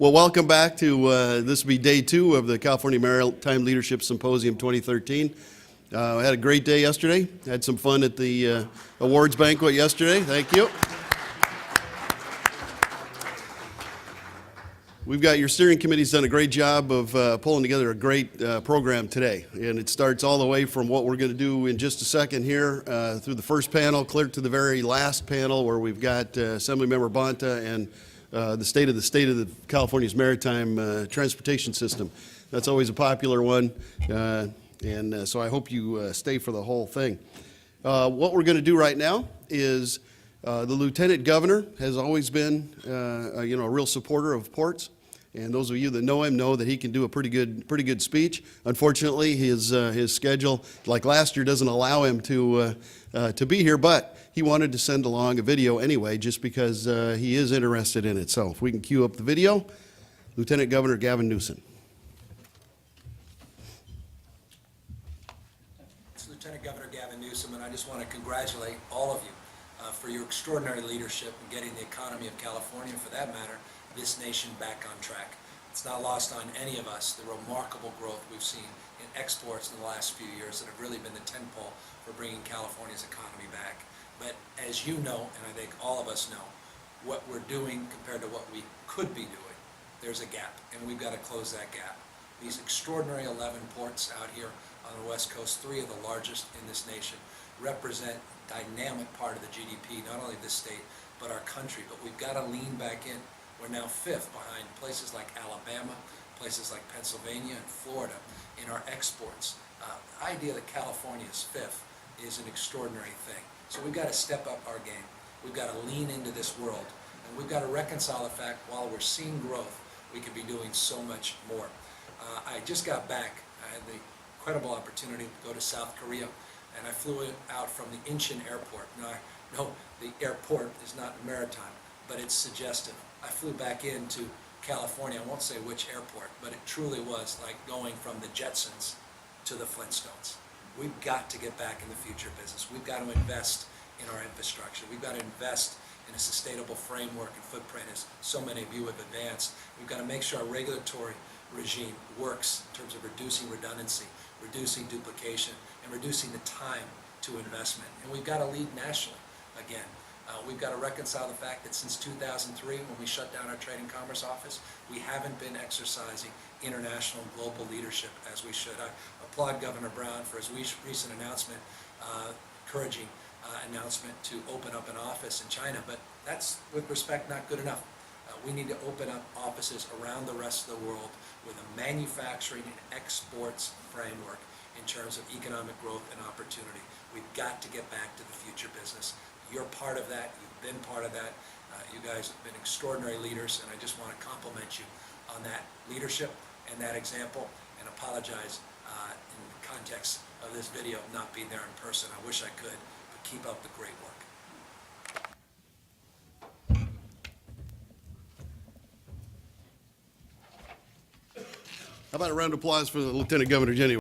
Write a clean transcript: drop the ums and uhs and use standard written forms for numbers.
Well, welcome back to this will be day 2 of the California Maritime Leadership Symposium 2013. I had a great day yesterday. Had some fun at the awards banquet yesterday. Thank you. We've got your steering committee's done a great job of pulling together a great program today. And it starts all the way from what we're going to do in just a second here through the first panel, clear to the very last panel where we've got Assemblymember Bonta and the state of the California's maritime transportation system. That's always a popular one, and so I hope you stay for the whole thing. What we're going to do right now is the Lieutenant Governor has always been, a real supporter of ports, and those of you that know him know that he can do a pretty good speech. Unfortunately, his schedule, like last year, doesn't allow him to be here, but he wanted to send along a video anyway, just because he is interested in it. So if we can cue up the video, Lieutenant Governor Gavin Newsom. It's Lieutenant Governor Gavin Newsom, and I just want to congratulate all of you for your extraordinary leadership in getting the economy of California, and for that matter, this nation back on track. It's not lost on any of us the remarkable growth we've seen in exports in the last few years that have really been the tentpole for bringing California's economy back. But as you know, and I think all of us know, what we're doing compared to what we could be doing, there's a gap, and we've got to close that gap. These extraordinary 11 ports out here on the West Coast, 3 of the largest in this nation, represent a dynamic part of the GDP, not only this state, but our country. But we've got to lean back in. We're now 5th behind places like Alabama, places like Pennsylvania and Florida in our exports. The idea that California is 5th is an extraordinary thing. So we've got to step up our game. We've got to lean into this world. And we've got to reconcile the fact while we're seeing growth, we could be doing so much more. I just got back. I had the incredible opportunity to go to South Korea, and I flew out from the Incheon airport. Now, I know the airport is not maritime, but it's suggestive. I flew back into California. I won't say which airport, but it truly was like going from the Jetsons to the Flintstones. We've got to get back in the future business. We've got to invest in our infrastructure. We've got to invest in a sustainable framework and footprint, as so many of you have advanced. We've got to make sure our regulatory regime works in terms of reducing redundancy, reducing duplication, and reducing the time to investment. And we've got to lead nationally again. We've got to reconcile the fact that since 2003, when we shut down our Trade and Commerce Office, we haven't been exercising international and global leadership as we should. I applaud Governor Brown for his recent announcement, encouraging announcement to open up an office in China, but that's, with respect, not good enough. We need to open up offices around the rest of the world with a manufacturing and exports framework in terms of economic growth and opportunity. We've got to get back to the future business. You're part of that. You've been part of that. You guys have been extraordinary leaders, and I just want to compliment you on that leadership and that example, and apologize in the context of this video of not being there in person. I wish I could, but keep up the great work. How about a round of applause for the Lieutenant Governor anyway?